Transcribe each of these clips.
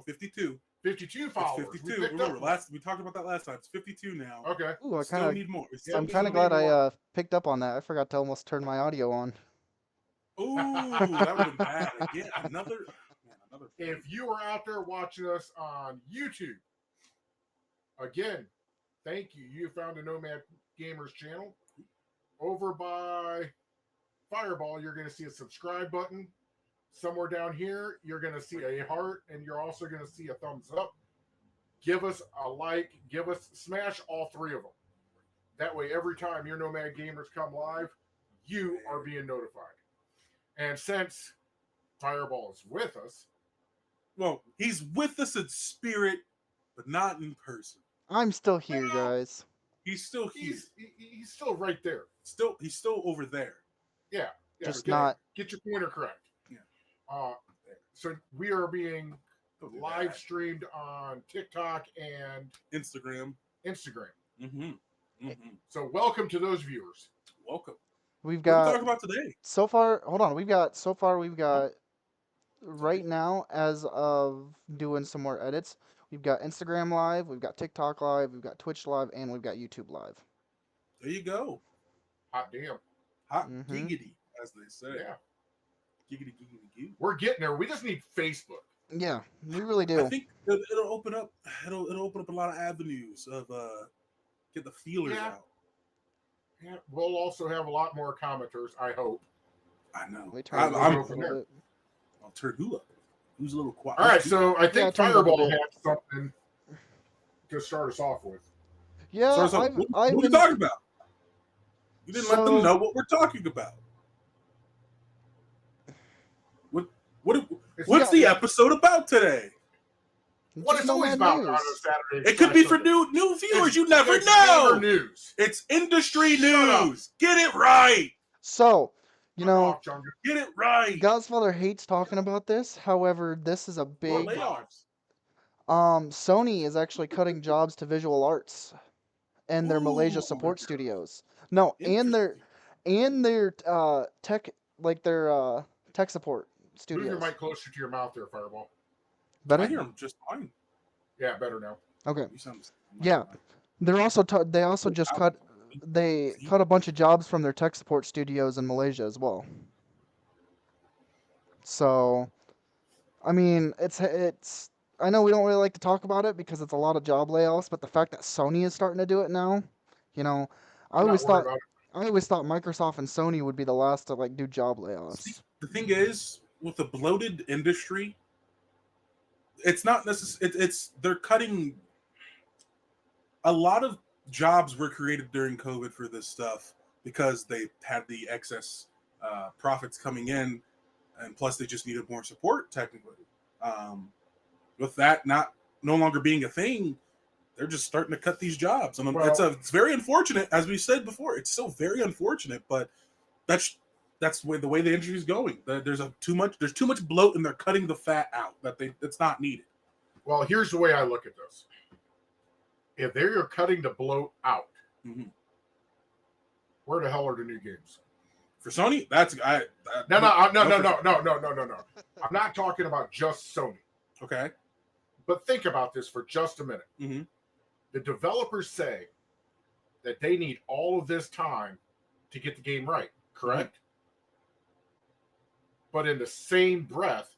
52. 52 followers. 52. Remember, we talked about that last time. It's 52 now. Okay. Ooh, Still need more. I'm kind of glad I picked up on that. I forgot to almost turn my audio on. Ooh, that would have been bad. Again, another. If you are out there watching us on YouTube, again, thank you. You found a Nomad Gamers channel. Over by Fireball, you're going to see a subscribe button. Somewhere down here, you're going to see a heart, and you're also going to see a thumbs up. Give us a like. Smash all three of them. That way, every time your Nomad Gamers come live, you are being notified. And since Fireball is with us, well, he's with us in spirit, but not in person. I'm still here, guys. He's still here. He's still right there. He's still over there. Yeah. Just not. Get your pointer correct. Yeah. So we are being live streamed on TikTok and Instagram. Mm-hmm. So welcome to those viewers. Welcome. We've got. What are we talking about today? So far, hold on. We've got right now, as of doing some more edits, we've got Instagram Live, we've got TikTok Live, we've got Twitch Live, and we've got YouTube Live. There you go. Hot damn. Hot giggity, as they say. Yeah. Giggity. We're getting there. We just need Facebook. Yeah, we really do. I think it'll open up. It'll open up a lot of avenues of get the feelers out. Yeah, we'll also have a lot more commenters. I hope. I know. I'll turn who up? Who's a little quiet? All right, so I think Fireball had something to start us off with. Yeah, what are we talking about? You didn't let them know what we're talking about. What's the episode about today? What it's always about on a Saturday. It could be for new viewers. You never know. News. It's industry news. Get it right. So, get it right. Godfather hates talking about this. However, this is a big layoffs. Sony is actually cutting jobs to visual arts and their Malaysia support studios. No, and their tech, like their tech support studios. Move your mic closer to your mouth there, Fireball. Better? I hear him just fine. Yeah, better now. Okay. Yeah, they're also they also just cut a bunch of jobs from their tech support studios in Malaysia as well. So, I mean, it's I know we don't really like to talk about it because it's a lot of job layoffs, but the fact that Sony is starting to do it now, I always thought Microsoft and Sony would be the last to do job layoffs. See, the thing is, with the bloated industry, it's not necessarily. They're cutting. A lot of jobs were created during COVID for this stuff because they had the excess profits coming in, and plus they just needed more support. Technically, with that no longer being a thing, they're just starting to cut these jobs, and it's very unfortunate. As we said before, it's still very unfortunate, but that's the way the industry is going. There's too much bloat, and they're cutting the fat out that's not needed. Well, here's the way I look at this. If they're cutting the bloat out, where the hell are the new games? For Sony, No. I'm not talking about just Sony. Okay. But think about this for just a minute. Mm-hmm. The developers say that they need all of this time to get the game right, correct? Mm-hmm. But in the same breath,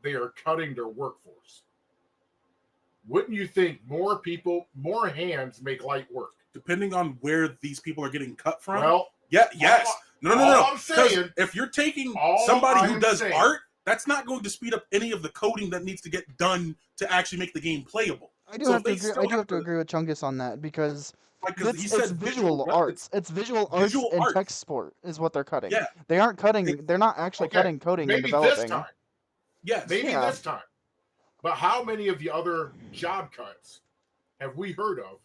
they are cutting their workforce. Wouldn't you think more people, more hands make light work? Depending on where these people are getting cut from. Well, yes. No. I'm saying, if you're taking somebody who does art, that's not going to speed up any of the coding that needs to get done to actually make the game playable. I do have to agree with Chungus on that because it's visual arts. It's visual arts and tech support is what they're cutting. Yeah. They aren't cutting. They're not actually cutting coding and developing. This time. Yes. Maybe this time. But how many of the other job cuts have we heard of?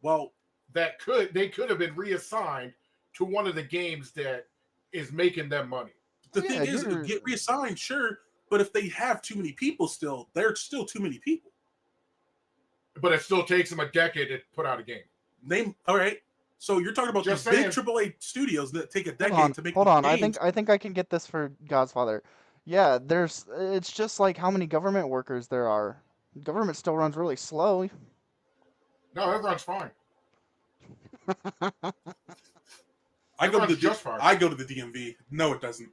Well, they could have been reassigned to one of the games that is making them money. The thing is, get reassigned, sure, but if they have too many people still, they're still too many people. But it still takes them a decade to put out a game. All right. So you're talking about these big AAA studios that take a decade to make. Hold on. I think I can get this for Godfather. Yeah, it's just like how many government workers there are. Government still runs really slow. No, everyone's fine. I go to Everyone's the just fine. I go to the DMV. No, it doesn't.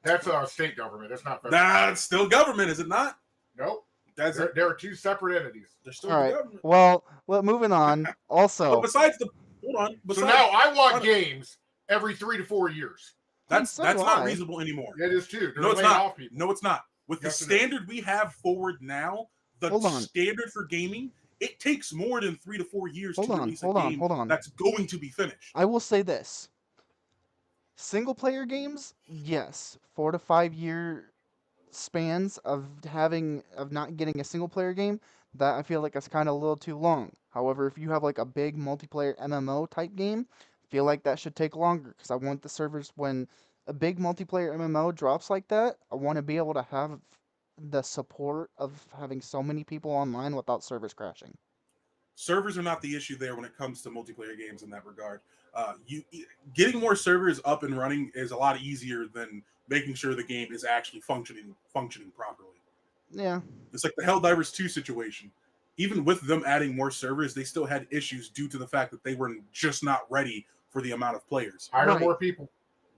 That's a state government. That's not federal. Nah, it's still government, is it not? Nope. That's it. There are two separate entities. They're still All the right. government. Well, moving on. But Also, besides the hold on. So Besides, now I want games every 3 to 4 years. that's so that's do not I. reasonable anymore. It is too. They're No, it's laying not. off people. No, it's not. With Yes, the it is. standard we have forward now, the Hold on. standard for gaming, it takes more than 3 to 4 years Hold to on, release hold a on, game hold on. that's going to be finished. I will say this. Single player games, yes, 4 to 5 year spans of not getting a single player game, that I feel like is kind of a little too long. However, if you have like a big multiplayer MMO type game, I feel like that should take longer because I want the servers when a big multiplayer MMO drops like that, I want to be able to have the support of having so many people online without servers crashing. Servers are not the issue there when it comes to multiplayer games in that regard. You getting more servers up and running is a lot easier than making sure the game is actually functioning properly. Yeah. It's like the Helldivers 2 situation. Even with them adding more servers, they still had issues due to the fact that they were just not ready for the amount of players. Hire Right. more people.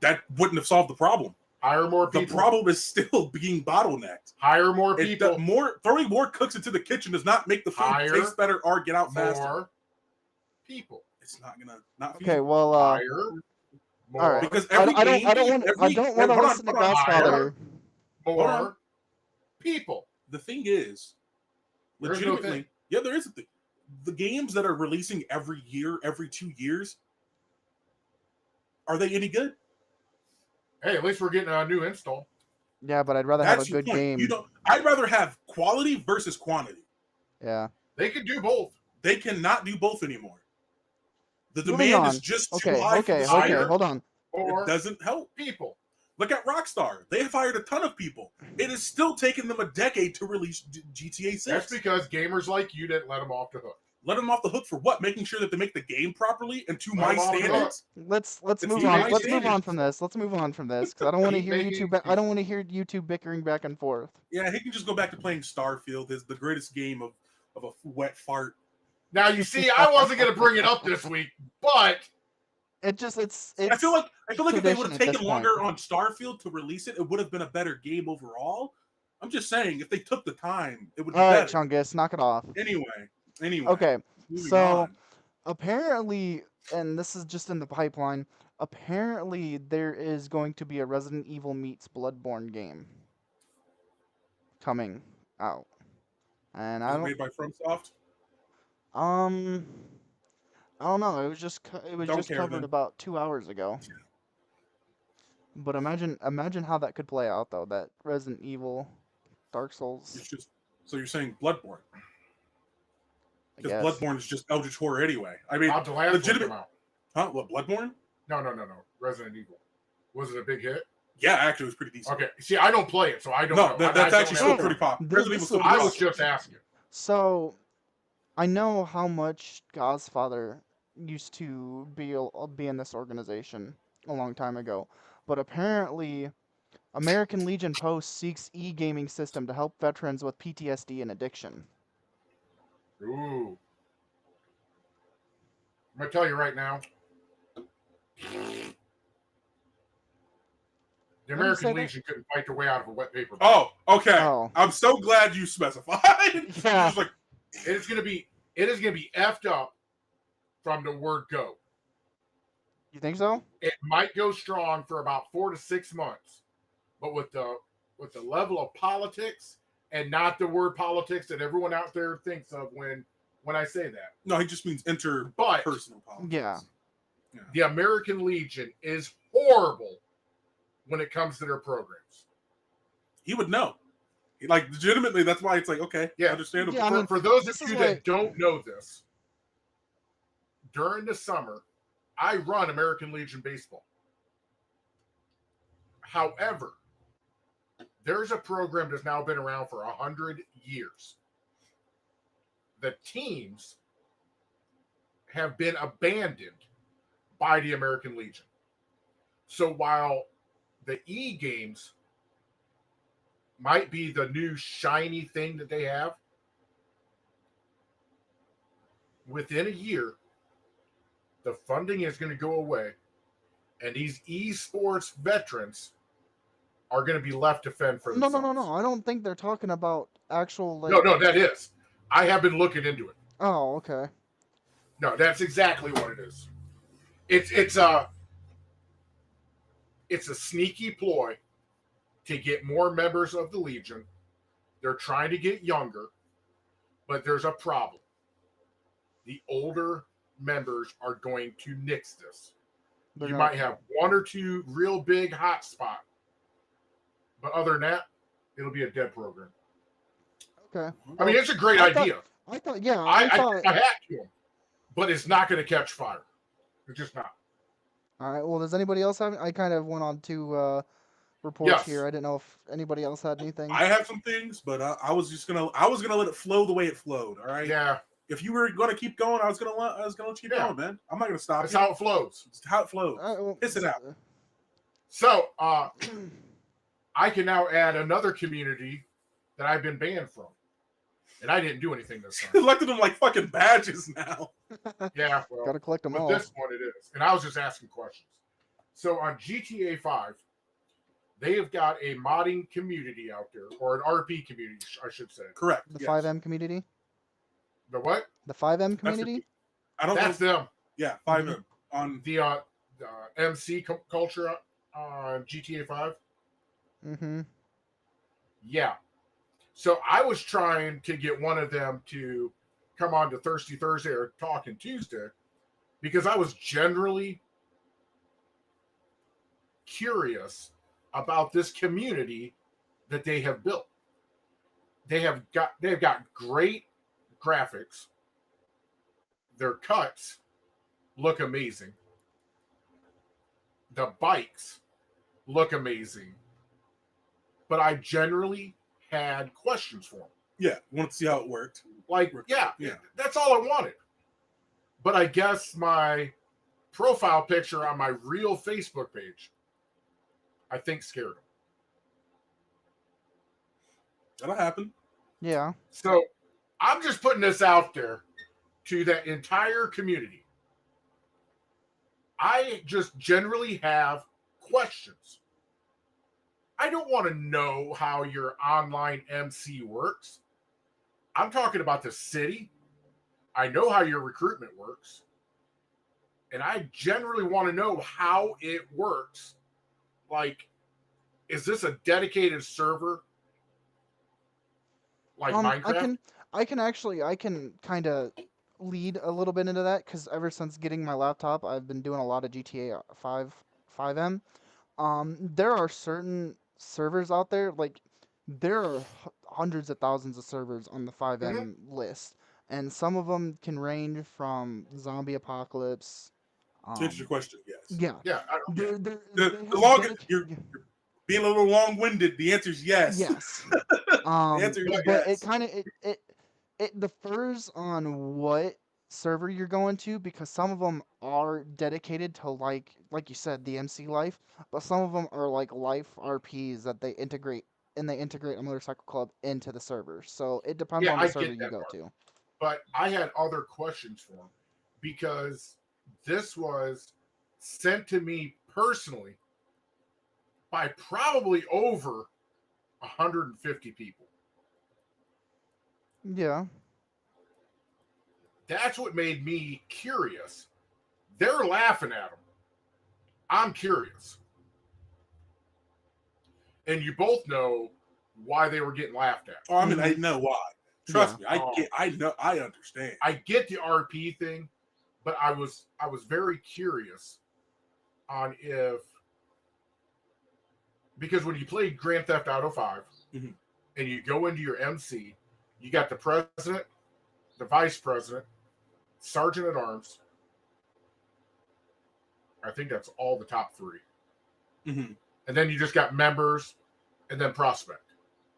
That wouldn't have solved the problem. Hire more The people. problem is still being bottlenecked. Hire more people. Throwing more cooks into the kitchen does not make the food Hire taste better or get out faster. More people. It's not gonna not Okay, feasible. well Hire more. all right. Because I every don't game, I don't want every- to hold on, listen to hold on. Godfather. Hold on. More people. The thing is, There's no legitimately, thing. yeah, there is a thing. The games that are releasing every year, every 2 years, are they any good? Hey, at least we're getting a new install. Yeah, but I'd rather have a That's your good point. game. You don't. I'd rather have quality versus quantity. Yeah. They could do both. They cannot do both anymore. The Moving demand on. is just too Okay, high. For the higher. server. hold on. Or It doesn't help. people. Look at Rockstar. They have hired a ton of people. It has still taken them a decade to release GTA 6. That's because gamers like you didn't let them off the hook. Let them off the hook for what? Making sure that they make the game properly and to Let my them off the standards. Let's It's move you on. guys Let's move standards. on from this. Let's move on from this because I don't want to Keep hear making I don't want to hear YouTube bickering back and forth. Yeah, he can just go back to playing Starfield. Is the greatest game of a wet fart. Now you see, I wasn't going to bring it up this week, but It's I feel like if they would tradition have at this taken longer point. on Starfield to release it, it would have been a better game overall. I'm just saying, if they took the time, it would be All right, better. Chungus, knock it off. Anyway. Okay, moving so on. apparently, and this is just in the pipeline. Apparently, there is going to be a Resident Evil meets Bloodborne game coming out, and Is it made by FromSoft? um. I don't know. It was just Don't care, covered then. about 2 hours ago. But imagine how that could play out though. That Resident Evil, Dark Souls. It's just so you're saying Bloodborne I because guess. Bloodborne is just Eldritch horror anyway. I mean, how'd the last one legitimate. come out? Huh? What Bloodborne? No. Resident Evil. Was it a big hit? Yeah, actually, it was pretty decent. Okay. See, I don't play it, so I don't No, know. that's I don't actually have- still pretty popular. This- Resident this Evil's still is- I pretty was popular. just asking. So, I know how much Godfather used to be in this organization a long time ago, but apparently, American Legion Post seeks e-gaming system to help veterans with PTSD and addiction. Ooh. I'm going to tell you right now. The Let me say American that. Legion couldn't fight their way out of a wet paper bag. Oh, okay. Oh. I'm so glad you specified. Yeah. Just like, It is going to be effed up from the word go. You think so? It might go strong for about 4 to 6 months, but with the level of politics, and not the word politics that everyone out there thinks of when I say that. no, he just means But interpersonal politics. Yeah. the American Legion is horrible when it comes to their programs. He would know. Like, legitimately, that's why it's like, okay, Yeah. understandable. Yeah, I mean, For those of this is you why- that don't know this, during the summer, I run American Legion baseball. However, there's a program that's now been around for 100 years. The teams have been abandoned by the American Legion. So while the E-games might be the new shiny thing that they have. Within a year, the funding is going to go away, and these esports veterans are going to be left to fend for themselves. No. I don't think they're talking about actual like. No, that is. I have been looking into it. Oh, okay. No, that's exactly what it is. It's a sneaky ploy to get more members of the Legion. They're trying to get younger, but there's a problem. The older members are going to nix this. You might have one or two real big hot spot, but other than that, it'll be a dead program. Okay. I mean, it's a great idea. I thought I had to, but it's not going to catch fire. It's just not. All right. Well, does anybody else have? I kind of went on to reports Yes. here. I didn't know if anybody else had anything. I have some things, but I was gonna let it flow the way it flowed. All right. Yeah. If you were gonna keep going, I was gonna let you keep going, man. I'm not gonna stop. That's how it flows. It's how it flows. Well, Piss it out. So, I can now add another community that I've been banned from, and I didn't do anything this time. Elected them like fucking badges now. Yeah, well, Gotta collect them with all. this one it is, and I was just asking questions. So on GTA 5, they have got a modding community out there, or an RP community, I should say. Correct. The yes. 5M community. The what? The 5M That's community. I don't That's know. them. Yeah, 5M on The MC culture on GTA 5. Mm-hmm. Yeah. So I was trying to get one of them to come on to Thirsty Thursday or Talking Tuesday because I was generally curious about this community that they have built. They've got great graphics. Their cuts look amazing. The bikes look amazing. But I generally had questions for them. Yeah, wanted to see how it worked. Like, yeah, that's all I wanted. But I guess my profile picture on my real Facebook page, I think, scared them. That'll happen. Yeah. So I'm just putting this out there to that entire community. I just generally have questions. I don't want to know how your online MC works. I'm talking about the city. I know how your recruitment works. And I generally want to know how it works. Like, is this a dedicated server? Like Minecraft? I can kind of lead a little bit into that because ever since getting my laptop, I've been doing a lot of GTA 5M. There are certain servers out there, like there are hundreds of thousands of servers on the 5M list, and some of them can range from zombie apocalypse. To answer your question, yes. Yeah. Yeah. The longer you're being a little long-winded, the answer is yes. Yes. The answer is but yes. it kind of it differs on what server you're going to because some of them are dedicated to like you said the MC life, but some of them are like life RPs that they integrate a motorcycle club into the server. So it depends on the server you go to. But I had other questions for him because this was sent to me personally by probably over 150 people. Yeah. That's what made me curious. They're laughing at him. I'm curious. And you both know why they were getting laughed at. Oh, I mean, I know why. Trust me, I know, I understand. I get the RP thing, but I was very curious on if, because when you play Grand Theft Auto 5 Mhm. and you go into your MC, you got the president, the vice president, sergeant at arms. I think that's all the top three. Mm-hmm. And then you just got members and then prospect.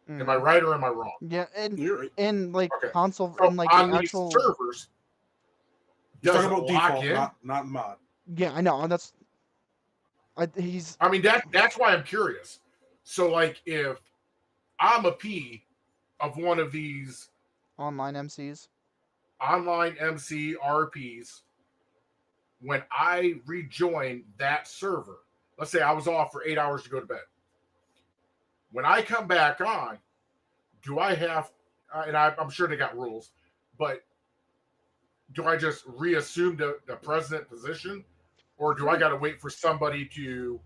Am I right or am I wrong? Yeah, You're right. and like Okay. console So and like on the these actual servers, You're does talking it about lock default, in? not mod. Yeah, I know. That's I mean that's why I'm curious. So like if I'm a P of one of these Online MCs. online MC RPs. When I rejoin that server, let's say I was off for 8 hours to go to bed. When I come back on, do I have, and I'm sure they got rules, but do I just reassume the president position, or do I got to wait for somebody to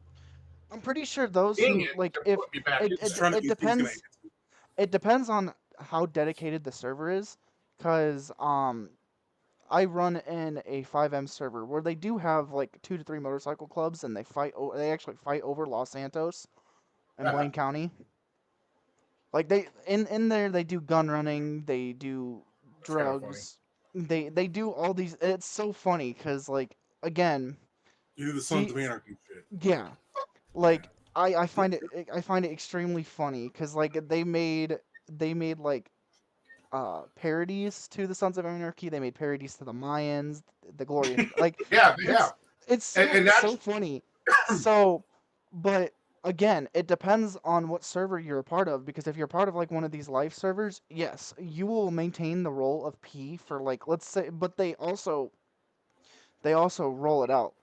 I'm pretty sure those ding who it like to if put me back in Just there? trying to it do things depends. It depends on how dedicated the server is, because I run in a 5M server where they do have like 2 to 3 motorcycle clubs, and they actually fight over Los Santos and Blaine County. Like they in there they do gun running, they do That's kind of funny. drugs, they do all these. It's so funny because like again, You do the Sons see, of Anarchy shit. yeah, like I find it extremely funny because like they made like parodies to the Sons of Anarchy. They made parodies to the Mayans, the Glory. Like Yeah, they have. it's And so that's funny. So, but again, it depends on what server you're a part of. Because if you're part of like one of these live servers, yes, you will maintain the role of P for like let's say, but they also roll it out.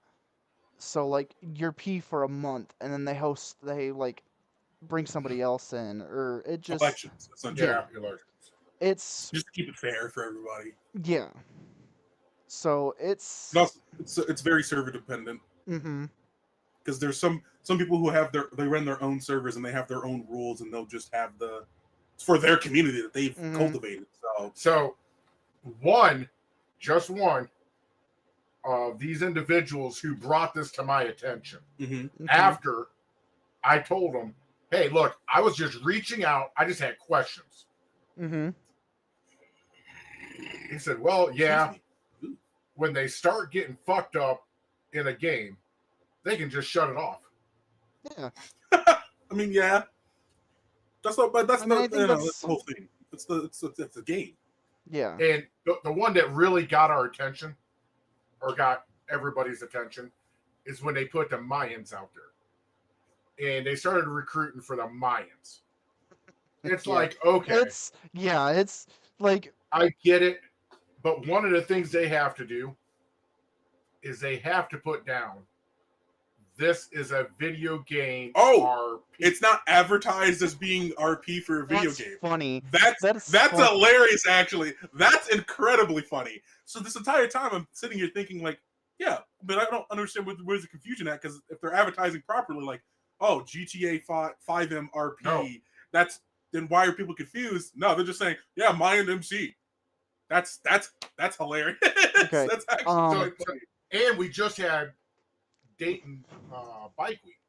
So like you're P for a month, and then they like bring somebody else in, or it just Elections, essentially. yeah, elections. it's Just to keep it fair for everybody. yeah. So it's But also, it's very server dependent mm-hmm. because there's some people who have they run their own servers and they have their own rules and they'll just have it's for their community that they've Mm-hmm. cultivated. So just one of these individuals who brought this to my attention Mm-hmm. after I told them, hey, look, I was just reaching out. I just had questions. Mm-hmm. He said, well, yeah, when they start getting fucked up in a game, they can just shut it off. Yeah. I mean, yeah. That's not that's the whole thing. It's the game. Yeah. And the one that really got our attention, or got everybody's attention, is when they put the Mayans out there. And they started recruiting for the Mayans. It's Yeah. like, okay. It's like I get it. But one of the things they have to do is they have to put down, this is a video game RP. It's not advertised as being RP for a video game. Funny. That's hilarious, actually. That's incredibly funny. So this entire time I'm sitting here thinking like, yeah, but I don't understand where's the confusion at, because if they're advertising properly, like, oh, GTA 5M RP, then why are people confused? No, they're just saying, yeah, Mayan MC. That's hilarious. Okay. That's actually funny. And we just had Dayton Bike Week,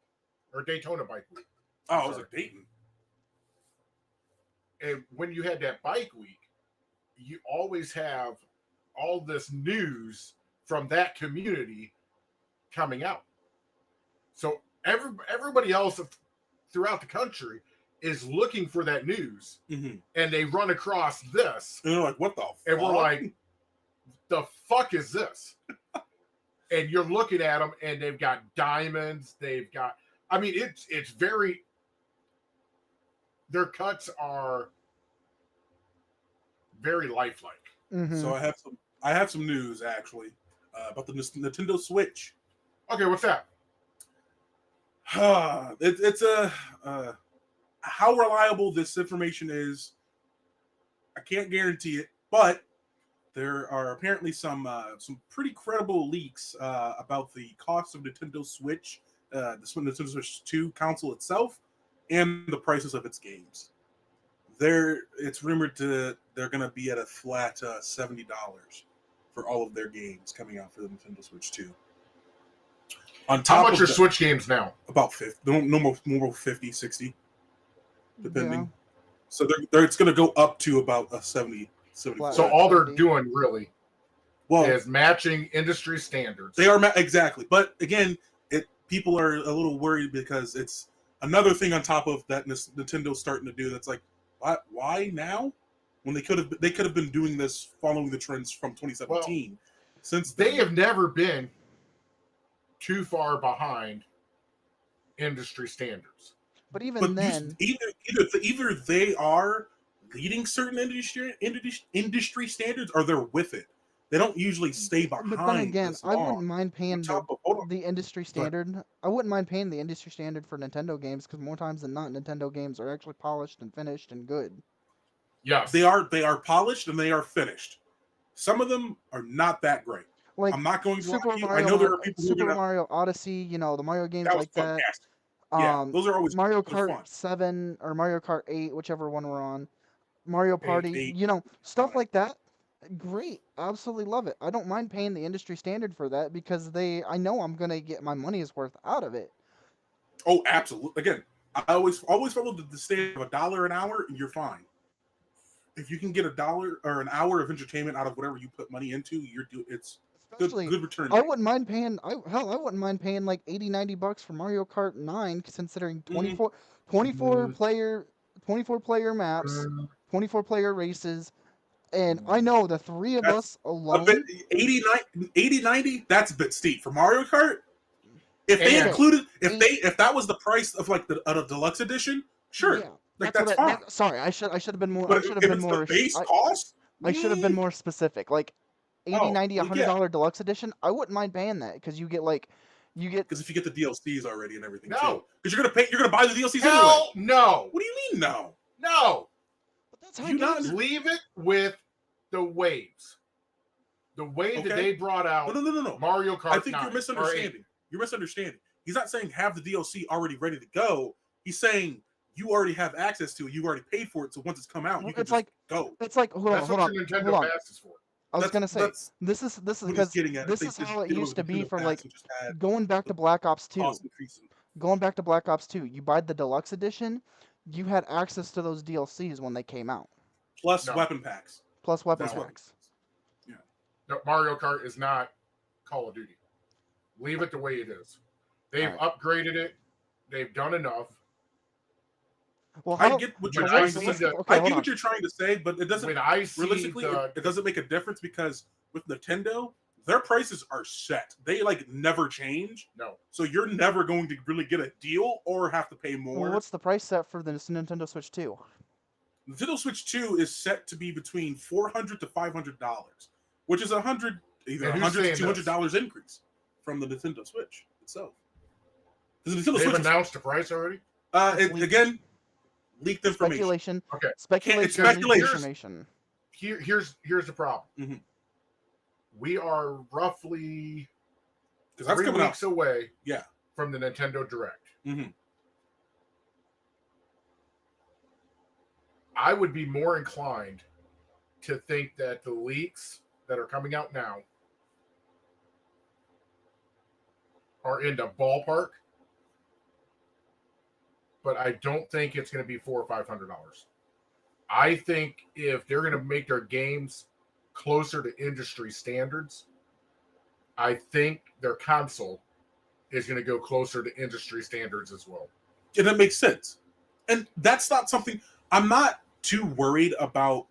or Daytona Bike Week. Oh, it was like Dayton. And when you had that bike week, you always have all this news from that community coming out. So everybody else throughout the country is looking for that news, mm-hmm. and they run across this, and they're like, "What the?" And we're like, "The fuck is this?" And you're looking at them, and they've got diamonds. They've got, I mean, it's very. Their cuts are very lifelike. Mm-hmm. So I have some news actually about the Nintendo Switch. Okay, what's that? It's how reliable this information is, I can't guarantee it, but there are apparently some pretty credible leaks about the cost of Nintendo Switch, the Nintendo Switch 2 console itself, and the prices of its games. It's rumored they're going to be at a flat $70 for all of their games coming out for the Nintendo Switch 2. On top How much are Switch games now? About 50, no more 50, 60, depending. Yeah. So it's going to go up to about a 70. So all they're doing really is matching industry standards. They are exactly, but again, people are a little worried because it's another thing on top of that Nintendo's starting to do. That's like, why now? When they could have been doing this following the trends from 2017. Since they have never been too far behind industry standards. But even then, either they are leading certain industry standards, or they're with it. They don't usually stay behind. but then again, this I long. wouldn't mind paying Hold on. the industry standard. I wouldn't mind paying the industry standard for Nintendo games because more times than not, Nintendo games are actually polished and finished and good. Yes, They are polished and they are finished. Some of them are not that great. Like I'm not going to Super lie to you. Mario, I know there are people who are Super gonna. Mario Odyssey, you know, the Mario games That was like that. fantastic. Yeah, those are always Mario those fun. Kart 7 or Mario Kart 8, whichever one we're on. Mario Party, Eight. you know, stuff like that. Great, absolutely love it. I don't mind paying the industry standard for that because I know I'm gonna get my money's worth out of it. Oh, absolutely. Again, I always follow the standard of $1 an hour, and you're fine. If you can get $1 or an hour of entertainment out of whatever you put money into, it's Especially, good return. I wouldn't mind paying. I wouldn't mind paying like 80, $90 for Mario Kart 9, considering 24 player, 24 player maps, 24 player races, and I know the three of That's us a bit alone. 80, 90. That's a bit steep for Mario Kart. If they included, if that was the price of like the deluxe edition, sure, Yeah, like that's fine. Sorry, I should have been more. But I should have if been it's more. the base cost, I should have been more specific. Like 80, Oh, 90, well, $100 deluxe edition. I wouldn't mind paying that because you get because if you get the DLCs already and everything, No. because you're gonna buy the DLCs hell anyway. no. What do you mean no? No. But that's how You not games- Leave it with the waves. The way that they brought out No. Mario Kart. I think 9, you're misunderstanding. You're misunderstanding. He's not saying have the DLC already ready to go. He's saying you already have access to it. You already paid for it. So once it's come out, you can just go. It's like hold That's on. what your Nintendo Pass is for. I was gonna say this is what he's because getting at. this They is just how it did used to be Nintendo for Pass like and just had going back to Black Ops 2. cost increasing. Going back to Black Ops 2, you buy the deluxe edition, you had access to those DLCs when they came out, Plus weapon packs. plus weapon That's what- packs. No, Mario Kart is not Call of Duty. Leave it the way it is. They've upgraded it. They've done enough. Well, I get what you're trying to say. okay, I hold get on. what you're trying to say, but it doesn't When I see realistically it doesn't make a difference because with Nintendo, their prices are set. They like never change. No. So you're never going to really get a deal or have to pay more. Well, what's the price set for the Nintendo Switch 2? Nintendo Switch 2 is set to be between $400 to $500, which is either $100 to $200 increase from the Nintendo Switch itself. Because the Nintendo They've Switch announced the price already. again, leaked information. Speculation. Okay. Speculation. Speculation. Information. Here's the problem. Mm-hmm. We are roughly Because that's 3 coming weeks away. Yeah. From the Nintendo Direct. Mm-hmm. I would be more inclined to think that the leaks that are coming out now are in the ballpark, but I don't think it's going to be $400 or $500. I think if they're going to make their games closer to industry standards, I think their console is going to go closer to industry standards as well. And that makes sense. And that's not something I'm not too worried about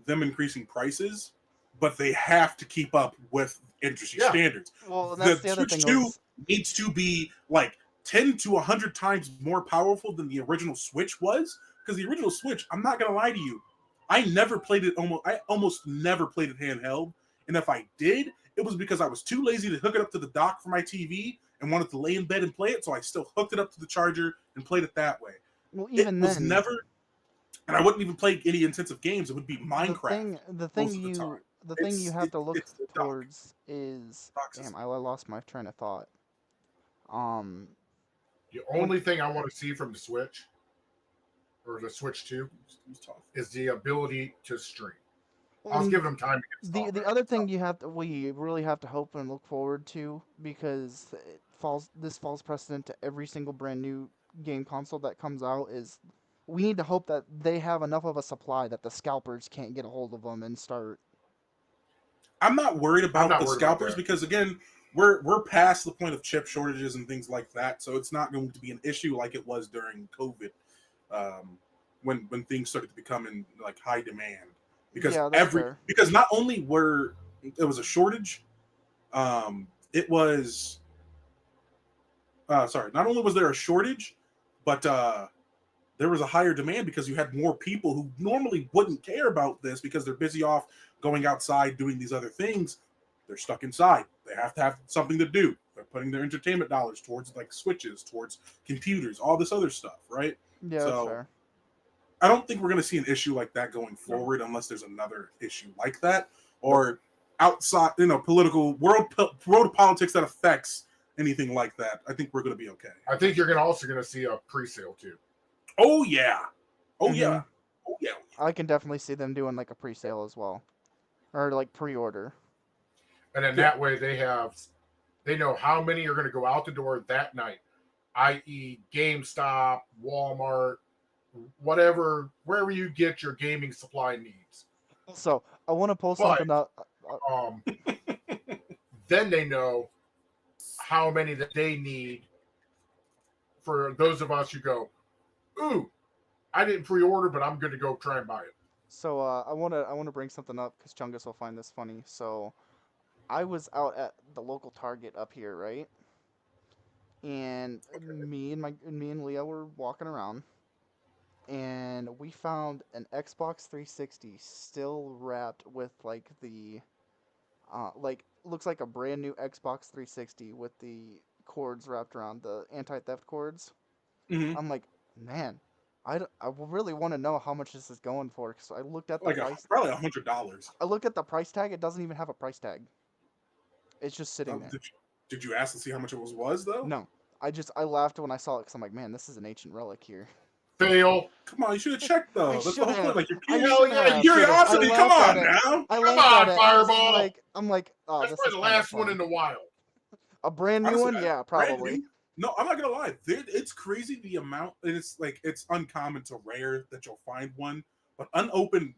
them increasing prices, but they have to keep up with industry standards. Well, that's the other Switch thing. 2 needs to be like 10 to 100 times more powerful than the original Switch was. Because the original Switch, I'm not gonna lie to you, I almost never played it handheld. And if I did, it was because I was too lazy to hook it up to the dock for my TV and wanted to lay in bed and play it. So I still hooked it up to the charger and played it that way. Well, even it was then, never, and I wouldn't even play any intensive games. It would be Minecraft. The thing you have to look towards is damn. I lost my train of thought. The only thing I want to see from the Switch or the Switch 2 is the ability to stream. I was giving them time to get the other thing we really have to hope and look forward to, because this falls precedent to every single brand new game console that comes out, is we need to hope that they have enough of a supply that the scalpers can't get a hold of them and start. I'm not worried about the scalpers because again, we're past the point of chip shortages and things like that, so it's not going to be an issue like it was during COVID, when things started to become in like high demand. Because because not only it was a shortage, it was not only was there a shortage, but there was a higher demand because you had more people who normally wouldn't care about this because they're busy off going outside doing these other things. They're stuck inside. They have to have something to do. They're putting their entertainment dollars towards like Switches, towards computers, all this other stuff, right? Yeah, that's fair. I don't think we're going to see an issue like that going forward unless there's another issue like that or outside, political world politics that affects anything like that. I think we're going to be okay. I think you're also going to see a pre-sale too. Oh yeah, oh Mhm. yeah, oh yeah. I can definitely see them doing like a pre-sale as well, or like pre-order. And then that way they know how many are going to go out the door that night, i.e., GameStop, Walmart, whatever, wherever you get your gaming supply needs. So I want to pull something up. Then they know how many that they need for those of us who go, ooh, I didn't pre-order, but I'm going to go try and buy it. So I want to bring something up because Chungus will find this funny. So I was out at the local Target up here, right? And me and Leah were walking around, and we found an Xbox 360 still wrapped with like the like looks like a brand new Xbox 360 with the cords wrapped around the anti-theft cords. Mm-hmm. I'm like, man, I really want to know how much this is going for because I looked at the Like price. probably $100. I look at the price tag. It doesn't even have a price tag. It's just sitting there. Did you ask to see how much it was though? No, I laughed when I saw it because I'm like, man, this is an ancient relic here. Fail. Come on, you should have checked though. That's the whole point. Like your curiosity. Come on now. Come on, Fireball. I'm like, oh, that's this probably is the last one in the wild. A brand new one, yeah, probably. No, I'm not gonna lie. It's crazy the amount. It's like it's uncommon to rare that you'll find one, but unopened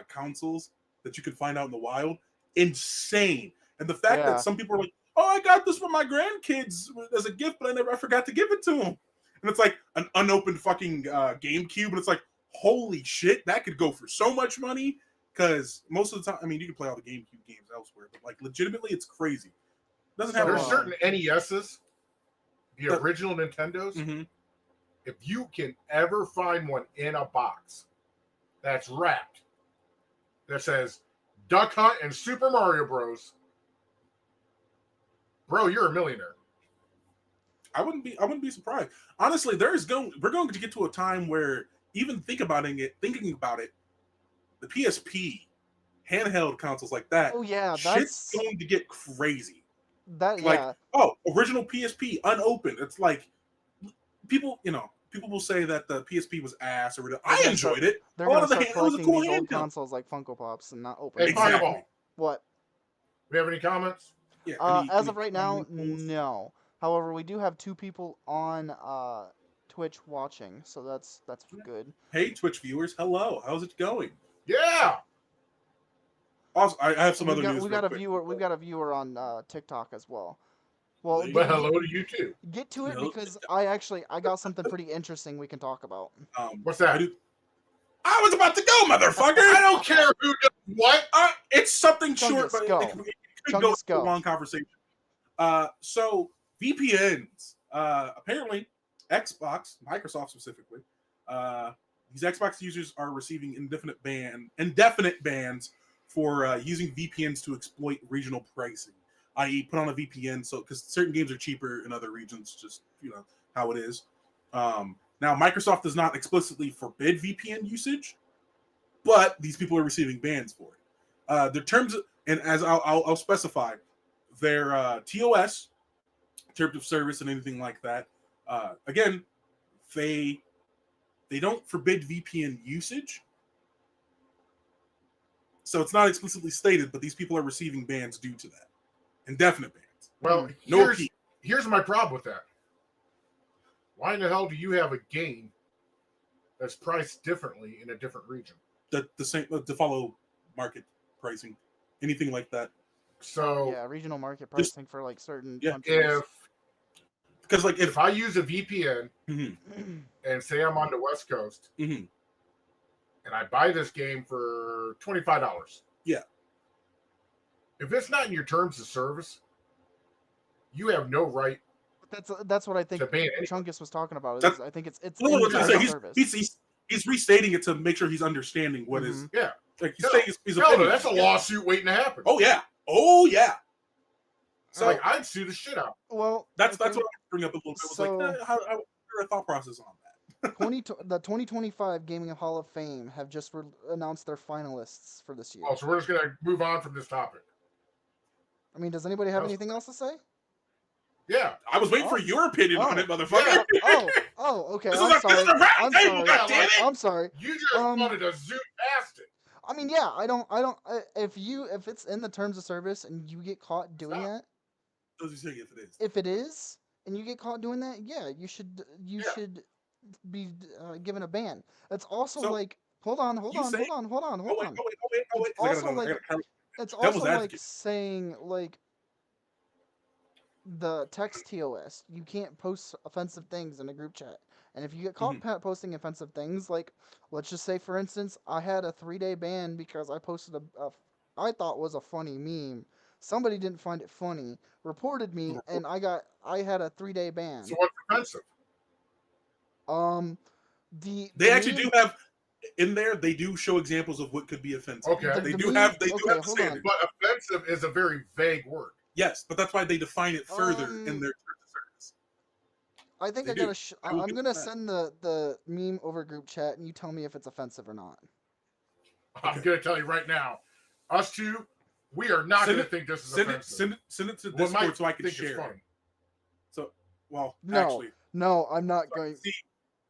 consoles that you can find out in the wild, insane. And the fact that some people are like, "Oh, I got this for my grandkids as a gift, but I forgot to give it to them," and it's like an unopened fucking GameCube, and it's like, holy shit, that could go for so much money. Because most of the time, I mean, you can play all the GameCube games elsewhere, but like legitimately, it's crazy. There's certain NESs. The original Nintendos, if you can ever find one in a box that's wrapped, that says Duck Hunt and Super Mario Bros., bro, you're a millionaire. I wouldn't be surprised. Honestly, we're going to get to a time where even thinking about it, the PSP, handheld consoles like that, shit's going to get crazy. Original PSP unopened. It's like people will say that the PSP was ass or whatever. I enjoyed it. They're gonna start collecting these old consoles like Funko Pops and not open. Hey, Fireball. What? We have any comments? Yeah. As of right now, no. However, we do have 2 people on Twitch watching, so that's good. Hey, Twitch viewers, hello. How's it going? Yeah. Also, I have some other news. We've got a viewer on TikTok as well. Well, hello to you too. Get to it because I got something pretty interesting we can talk about. What's that? I was about to go, motherfucker. I don't care who does what. It's something Chungus, short, but go. it could go a long conversation. So VPNs. Apparently, Xbox, Microsoft specifically, these Xbox users are receiving indefinite bans for using VPNs to exploit regional pricing, i.e., put on a VPN because certain games are cheaper in other regions, just how it is. Now, Microsoft does not explicitly forbid VPN usage, but these people are receiving bans for it. Their terms, and as I'll specify, their TOS, terms of service, and anything like that. Again, they don't forbid VPN usage. So it's not explicitly stated, but these people are receiving bans due to that. Indefinite bans. Well, here's my problem with that. Why in the hell do you have a game that's priced differently in a different region? The same to follow market pricing, anything like that. So regional market pricing for like certain countries. Because if I use a VPN and say I'm on the West Coast. And I buy this game for $25. Yeah. If it's not in your terms of service, you have no right That's what I think To ban anyone. Chungus was talking about. That's- I think it's No, in no, terms of service. he's restating it to make sure he's understanding what is. Mhm. Yeah. Like he's No, saying his no, opinion. that's a lawsuit waiting to happen. Oh yeah. Oh yeah. So like I'd sue the shit out. Well, that's okay. what I bring up a little bit. Was So- like, how your thought process on that? The 2025 Gaming Hall of Fame have just announced their finalists for this year. Oh, so we're just gonna move on from this topic. I mean, does anybody have That was- anything else to say? Yeah. I was waiting for your opinion on Oh. it, motherfucker. Yeah. Okay. This I'm is a sorry. round I'm table, sorry. goddammit! I'm sorry. You just wanted to zoom past it. I mean, yeah. I don't. If it's in the terms of service and you get caught doing Stop. that, Those are saying if it is. if it is, and you get caught doing that, yeah, you should Yeah. be given a ban. It's also So, like, hold on. you say- Hold on. Oh wait. It's 'cause I also gotta- I like- gotta- It's Devil's also like advocate. saying like the text TOS. You can't post offensive things in a group chat. And if you get caught posting offensive things, like let's just say for instance, I had a 3-day ban because I posted a I thought was a funny meme. Somebody didn't find it funny, reported me, and I had a 3-day ban. So what's offensive? They actually do have in there. They do show examples of what could be offensive. Okay. They The do meme- have. They do okay, have hold standards. But offensive is a very vague word. Yes, but that's why they define it further in their terms of service. I think They I do. gotta. I will I'm give gonna them that. send the meme over group chat, and you tell me if it's offensive or not. I'm Okay. gonna tell you right now, us two, we are not Send gonna it- think this is Send it. offensive. Send it to We might Discord so I can think it's share. funny. It. So, well, No, actually, no, I'm not so I going. can see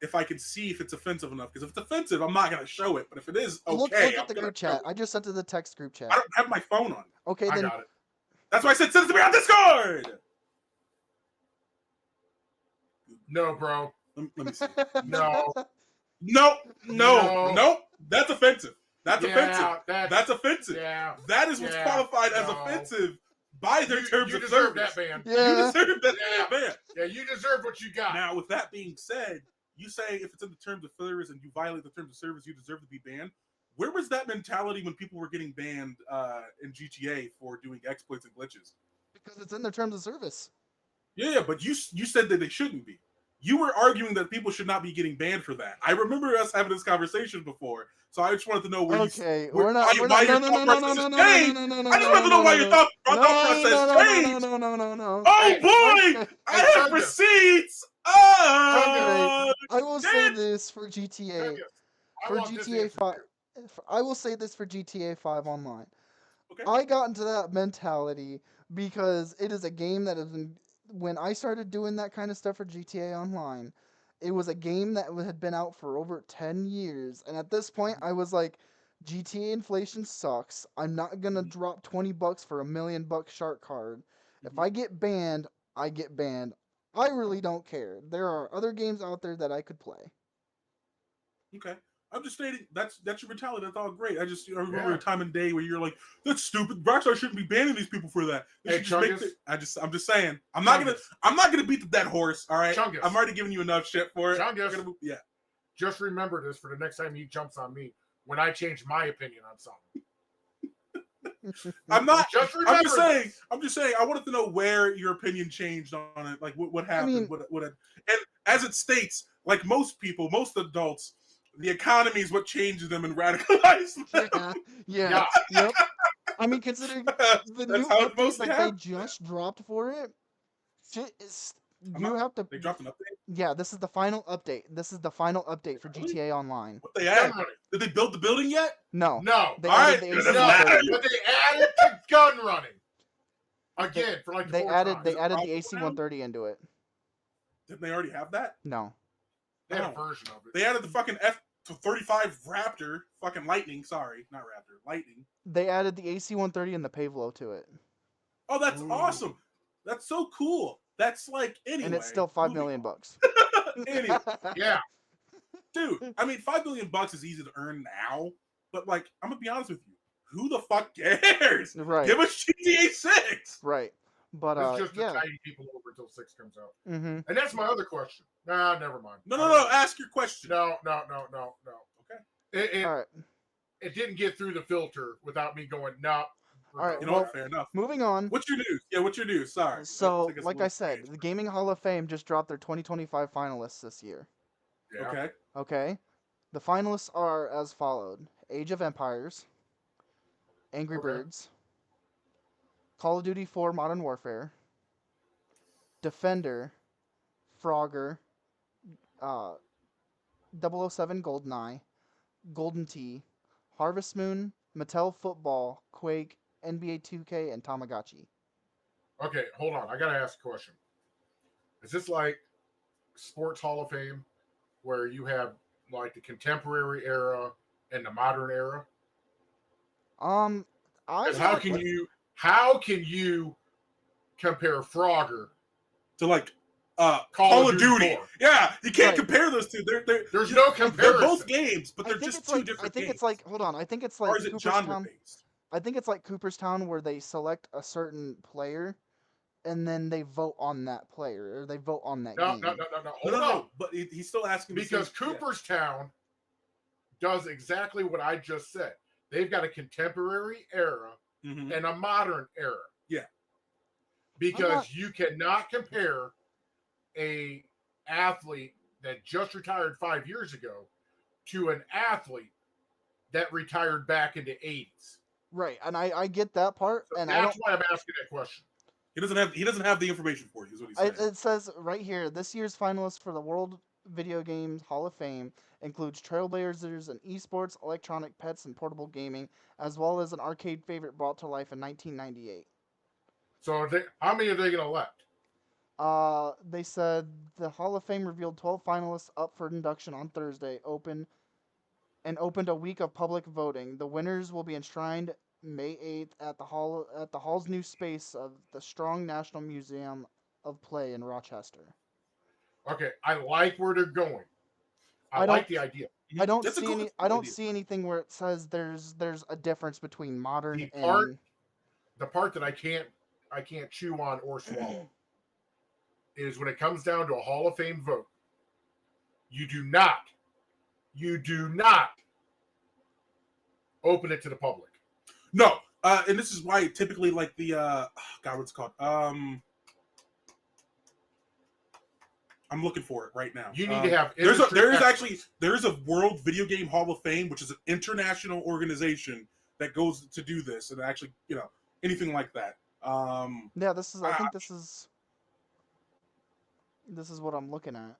if I can see if it's offensive enough. Because if it's offensive, I'm not gonna show it. But if it is, okay. Look I'm at the gonna group show chat. it. I just sent to the text group I chat. don't have my phone on. Okay, I then got it. That's why I said send it to me on Discord. No, bro. Let me see. No. No. That's offensive. That's Yeah, offensive. That's That's offensive. yeah. That is what's Yeah, qualified as no. offensive by their terms you of deserve service. that ban. You yeah. deserve that Yeah. ban. Yeah, you deserve what you got. Now, with that being said, you say if it's in the terms of service and you violate the terms of service, you deserve to be banned. Where was that mentality when people were getting banned in GTA for doing exploits and glitches? Because it's in their terms of service. Yeah, but you said that they shouldn't be. You were arguing that people should not be getting banned for that. I remember us having this conversation before, so I just wanted to know where Okay, where- we're not. why We're your not. No, thought no, no, process no, has no, no, changed. no, no, no, I just wanted to know why your thought process changed. No. Oh Hey, boy, okay. I have Chungus. receipts. Oh, I will say shit. this for GTA. Chungus, I For want this GTA answer 5, too. I will say this for GTA 5 Online. Okay. I got into that mentality because it is a game that has been. When I started doing that kind of stuff for GTA Online, it was a game that had been out for over 10 years. And at this point, I was like, GTA inflation sucks. I'm not going to drop $20 for a $1 million shark card. If I get banned, I get banned. I really don't care. There are other games out there that I could play. Okay. I'm just stating that's your mentality. That's all great. I remember Yeah. a time and day where you're like, that's stupid. Rockstar shouldn't be banning these people for that. They Hey, should just make Chungus. I'm just saying. I'm not gonna beat the dead horse. All right. Chungus. I'm already giving you enough shit for it. Chungus. Yeah. Just remember this for the next time he jumps on me when I change my opinion on something. I'm not. Just remember. I'm just saying. I wanted to know where your opinion changed on it. Like what happened. mean- And as it states, like most people, most adults, the economy is what changes them and radicalizes them. Yeah. Yep. I mean, considering the That's new how it update mostly that they happens. just dropped for it, shit is. I'm You not- have to. They dropped an update. Yeah, this is the final update. This is the final update for Really? GTA Online. What they Gun add? running. Did they build the building yet? No. No. They All added right, the it doesn't No, matter. but they added to gun running. Again, for like the They fourth added time. they added Is the it AC-130 into it. Didn't they already have that? No. They had a No. version of it. They added the fucking F-35 Raptor, fucking Lightning. Sorry, not Raptor, Lightning. They added the AC-130 and the Pavlo to it, Oh, that's Ooh. awesome. That's so cool. That's like anyway. and it's still $5 moving million on. bucks. Anyway, Yeah. dude, I mean, $5 million is easy to earn now, but like, I'm gonna be honest with you. Who the fuck cares? Right. Give us GTA 6. Right. But It's just to yeah. tide people over until 6 comes out. Mm-hmm. And that's my other question. Nah, never mind. No. Ask your question. No. Okay. It All right. it didn't get through the filter without me going, no. All right. You know Well, what? Fair enough. moving on. What's your news? Yeah, what's your news? Sorry. So, Took us a like little I said, tangent. the Gaming Hall of Fame just dropped their 2025 finalists this year. Yeah. Okay. Okay. The finalists are as followed: Age of Empires, Angry Okay. Birds, Call of Duty 4 Modern Warfare, Defender, Frogger, uh, 007 GoldenEye, Golden Tee, Harvest Moon, Mattel Football, Quake, NBA 2K, and Tamagotchi. Okay, hold on. I gotta ask a question. Is this like Sports Hall of Fame, where you have like the contemporary era and the modern era? I Because how can you compare Frogger To like Call of Duty? 4? Yeah, you can't Right. compare those two. There's no They're comparison. both games, but I they're think just it's two like different I think games. it's like hold on. I think it's or like is it genre Cooperstown. based? I think it's like Cooperstown where they select a certain player and then they vote on that player or they vote on that No, game. no. Hold on. No. But he's still asking the Because same- Cooperstown does exactly what I just said. They've got a contemporary era Mhm. and a modern era. Yeah. Because you cannot compare a athlete that just retired 5 years ago to an athlete that retired back in the 80s. Right, and I get that part, So and that's why I'm asking that question. He doesn't have the information for you. Is what he's saying. it says right here this year's finalists for the World Video Games Hall of Fame includes trailblazers in esports, electronic pets, and portable gaming, as well as an arcade favorite brought to life in 1998. So how many are they going to elect? They said the Hall of Fame revealed 12 finalists up for induction on Thursday, opened a week of public voting. The winners will be enshrined May 8th at the hall's new space of the Strong National Museum of Play in Rochester. Okay, I like where they're going. I like the idea. I don't That's a see cool- any. that's a cool I don't idea. see anything where it says there's a difference between modern The and part that I can't chew on or swallow is when it comes down to a Hall of Fame vote. You do not open it to the public. No, and this is why typically like the God, what's it called? I'm looking for it right now. You need to have there experts. is a World Video Game Hall of Fame, which is an international organization that goes to do this and actually anything like that. yeah. I think this is what I'm looking at.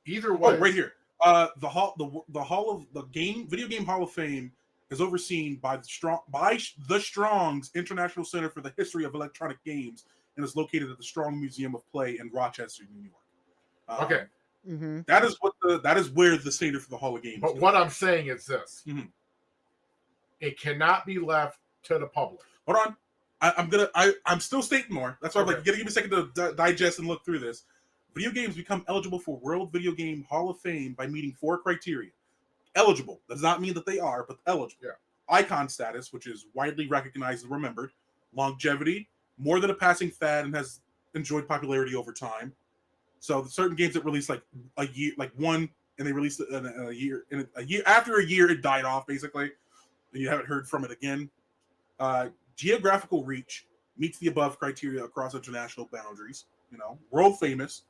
Either way, right here. The Hall of the Video Game Hall of Fame is overseen by the Strong's International Center for the History of Electronic Games and is located at the Strong Museum of Play in Rochester, New York. Okay. Mm-hmm. That is where the standard for the Hall of Games. But what I'm saying is this: it cannot be left to the public. Hold on, I'm still stating more. That's why I'm like, you gotta give me a second to digest and look through this. Video games become eligible for World Video Game Hall of Fame by meeting 4 criteria. Eligible does not mean that they are, but eligible. Yeah. Icon status, which is widely recognized and remembered. Longevity, more than a passing fad and has enjoyed popularity over time. So certain games that release like a year, like one, and they released it in a year, after a year it died off basically, and you haven't heard from it again. Geographical reach meets the above criteria across international boundaries. World famous.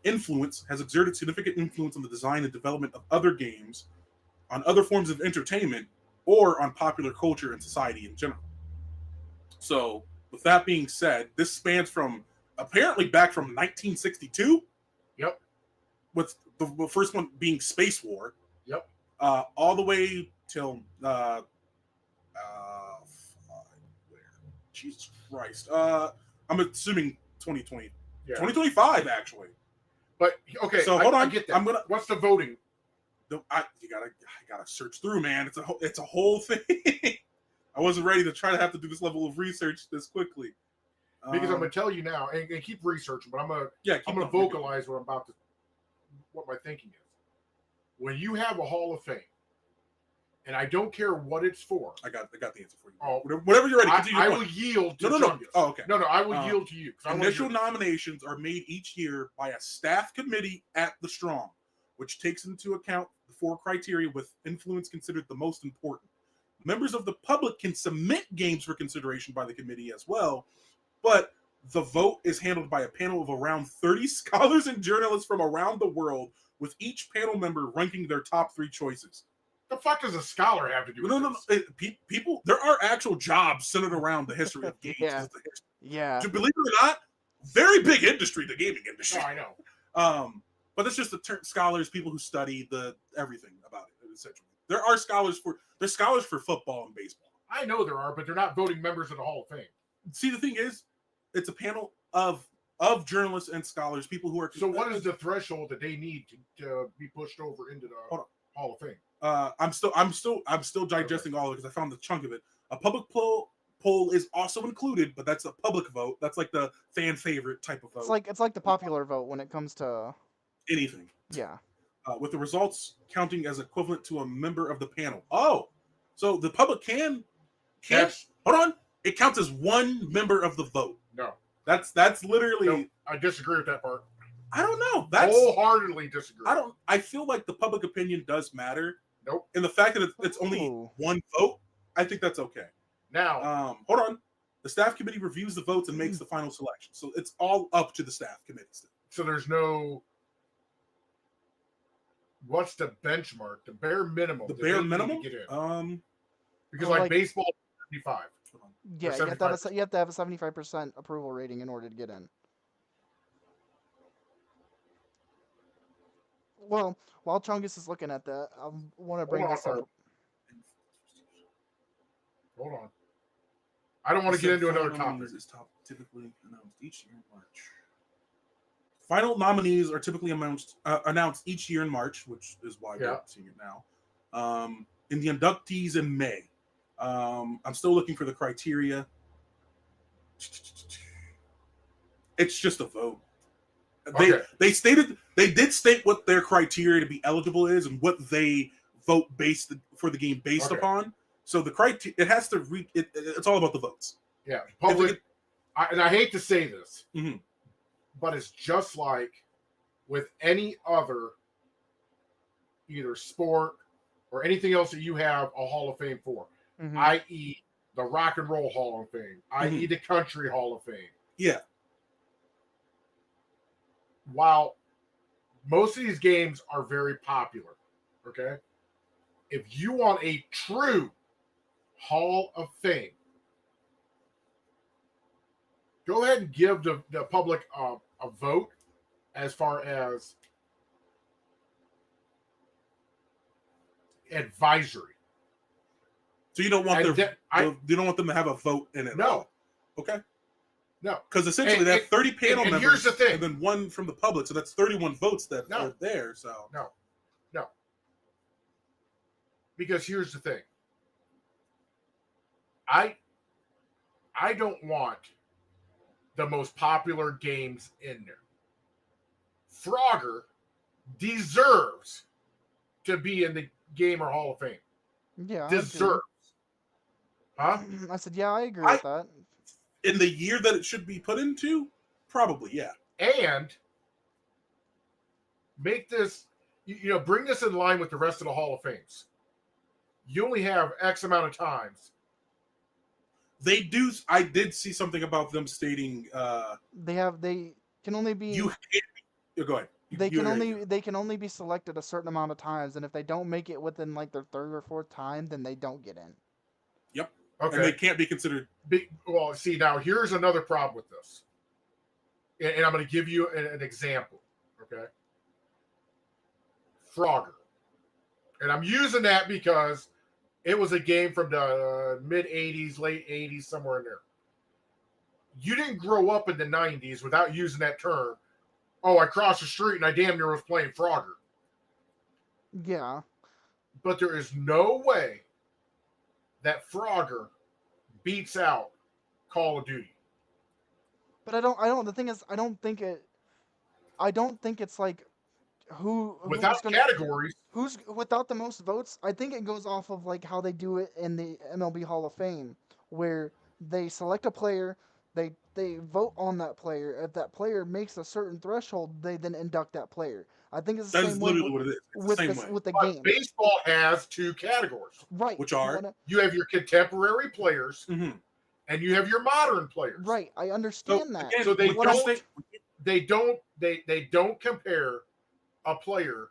Influence has exerted significant influence on the design and development of other games, on other forms of entertainment, or on popular culture and society in general. So, with that being said, this spans from apparently back from 1962. Yep. With the first one being Space War. Yep. All the way till Jesus Christ. I'm assuming 2020. Yeah. 2025 actually. But okay, so hold on. I get that. What's the voting? I gotta search through, man. It's a whole thing. I wasn't ready to try to have to do this level of research this quickly. Because I'm gonna tell you now, and keep researching, but I'm gonna vocalize what my thinking is. When you have a Hall of Fame, and I don't care what it's for. I got the answer for you. Oh, whatever you're ready. I will yield to No. Oh, okay. No, I will yield to you. Initial nominations are made each year by a staff committee at the Strong, which takes into account the 4 criteria with influence considered the most important. Members of the public can submit games for consideration by the committee as well, but the vote is handled by a panel of around 30 scholars and journalists from around the world, with each panel member ranking their top 3 choices. The fuck does a scholar have to do with this? People, there are actual jobs centered around the history of games. Yeah. To believe it or not, very big industry, the gaming industry. Oh, I know. But it's just the scholars, people who study the everything about it, essentially. There are scholars for football and baseball. I know there are, but they're not voting members of the Hall of Fame. See, the thing is, it's a panel of journalists and scholars, people who are. So, what is the threshold that they need to be pushed over into the Hall of Fame? I'm still digesting all of it because I found the chunk of it. A public poll is also included, but that's a public vote. That's like the fan favorite type of vote. It's like the popular vote when it comes to anything. Yeah. With the results counting as equivalent to a member of the panel. Oh, so the public can Yes. hold on. It counts as one member of the vote. No. That's literally. No, I disagree with that part. I don't know. That's wholeheartedly disagree. I feel like the public opinion does matter. Nope. And the fact that it's only one vote, I think that's okay. Now, hold on. The staff committee reviews the votes and makes the final selection. So it's all up to the staff committee still. So there's no. What's the benchmark? The bare minimum. The bare minimum. To get in? Because like baseball, 75. Yeah, you have to have a 75% approval rating in order to get in. Well, while Chungus is looking at that, I want to bring this up. Hold on. I don't want to get into another topic. Is typically announced each year in March. Final nominees are typically announced each year in March, which is why we're seeing it now. In the inductees in May. I'm still looking for the criteria. It's just a vote. They did state what their criteria to be eligible is and what they vote for the game based upon. So the criteria, it has to it's all about the votes. Yeah, public. And I hate to say this, but it's just like with any other either sport or anything else that you have a Hall of Fame for, i.e. the Rock and Roll Hall of Fame, i.e. the Country Hall of Fame. Yeah. While most of these games are very popular, okay? If you want a true Hall of Fame, go ahead and give the public a vote as far as advisory. So you don't want you don't want them to have a vote in it? No. Okay. No. Because essentially they have 30 panel members, here's the thing. And then one from the public, so that's 31 votes that are there. So no. Because here's the thing. I don't want the most popular games in there. Frogger deserves to be in the Gamer Hall of Fame. Yeah. Deserves. Huh? I said, yeah, I agree with that. In the year that it should be put into, probably, yeah. And make this, bring this in line with the rest of the Hall of Fames. You only have X amount of times. They do. I did see something about them stating they can only be. Go ahead. They can only be selected a certain amount of times, and if they don't make it within like their third or fourth time, then they don't get in. Yep. Okay. And they can't be considered. Well, see, now here's another problem with this, and I'm going to give you an example. Okay. Frogger, and I'm using that because it was a game from the mid 80s, late 80s, somewhere in there. You didn't grow up in the 90s without using that term. Oh, I crossed the street and I damn near was playing Frogger. Yeah. But there is no way that Frogger beats out Call of Duty. But the thing is, I don't think it's like without categories. Who's without the most votes? I think it goes off of like how they do it in the MLB Hall of Fame, where they select a player, They vote on that player. If that player makes a certain threshold, they then induct that player. I think it's the That is same way literally what it is. It's the same way. with the But game. baseball has two categories. Right. Which are? You have your contemporary players, Mm-hmm. and you have your modern players. Right. I understand that. So they with your they don't compare a player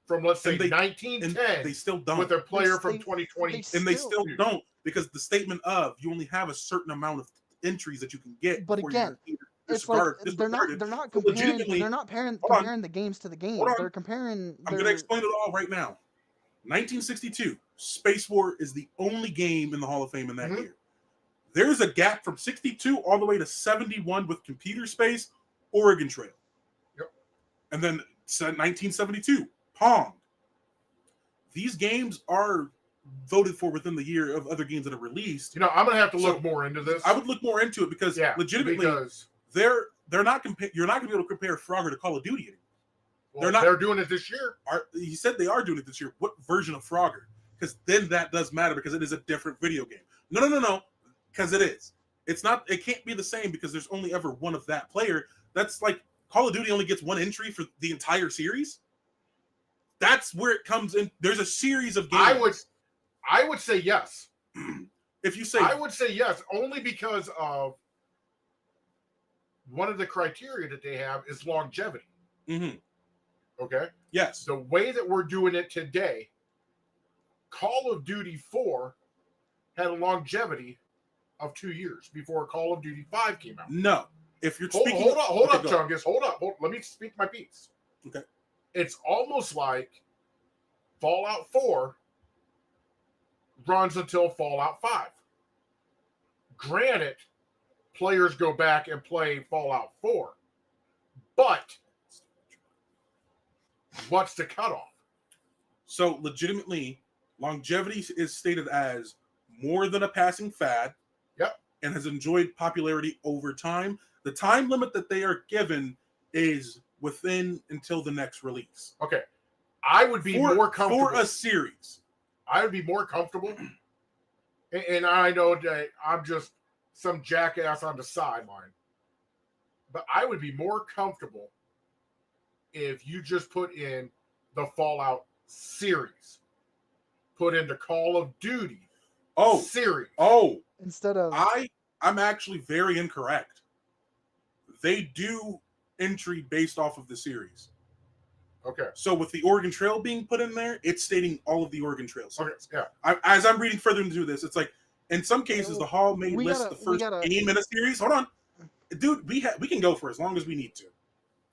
from, let's say, And they 1910 they still don't. with a player from They 2020. And they still don't, because the statement of you only have a certain amount of entries that you can get. But before again, you're it's like disregarded. they're not So comparing legitimately, comparing the games to the Hold game. on. They're comparing. I'm going to explain it all right now. 1962, Space War is the only game in the Hall of Fame in that year. There's a gap from 62 all the way to 71 with Computer Space, Oregon Trail. Yep. And then 1972, Pong. These games are voted for within the year of other games that are released. You know, I'm going to have to look more into this. I would look more into it because legitimately, they're not you're not going to be able to compare Frogger to Call of Duty anymore. Well, they're doing it this year. He said they are doing it this year. What version of Frogger? Because then that does matter, because it is a different video game. No. Because it is. It's not. It can't be the same because there's only ever one of that player. That's like Call of Duty only gets one entry for the entire series. That's where it comes in. There's a series of games. I would say yes. If you say, I would say yes, only because of one of the criteria that they have is longevity. Mm-hmm. Okay. Yes. The way that we're doing it today, Call of Duty 4 had a longevity of 2 years before Call of Duty 5 came out. No. If you're hold speaking, hold up, Chungus. Hold up. Let me speak my piece. Okay. It's almost like Fallout 4 runs until Fallout 5. Granted, players go back and play Fallout 4, but what's the cutoff? So legitimately, longevity is stated as more than a passing fad. Yep. And has enjoyed popularity over time. The time limit that they are given is within until the next release. Okay. I would be more comfortable. For a series. I would be more comfortable. And I know that I'm just some jackass on the sideline. But I would be more comfortable if you just put in the Fallout series. Put in the Call of Duty series. Instead of I'm actually very incorrect. They do entry based off of the series. Okay. So with the Oregon Trail being put in there, it's stating all of the Oregon Trail series. Okay. Yeah. As I'm reading further into this, it's like in some cases the Hall may list the first game in a series. Hold on, dude. We can go for as long as we need to.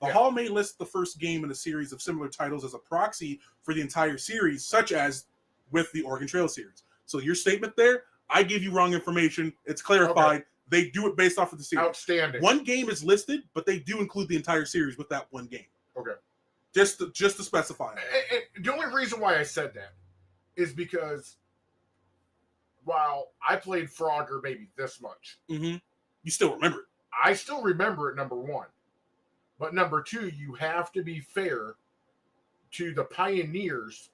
The Hall may list the first game in a series of similar titles as a proxy for the entire series, such as with the Oregon Trail series. So your statement there, I gave you wrong information. It's clarified. Okay. They do it based off of the series. Outstanding. One game is listed, but they do include the entire series with that one game. Okay. Just to specify. And the only reason why I said that is because while I played Frogger maybe this much, you still remember it. I still remember it, number one. But number two, you have to be fair to the pioneers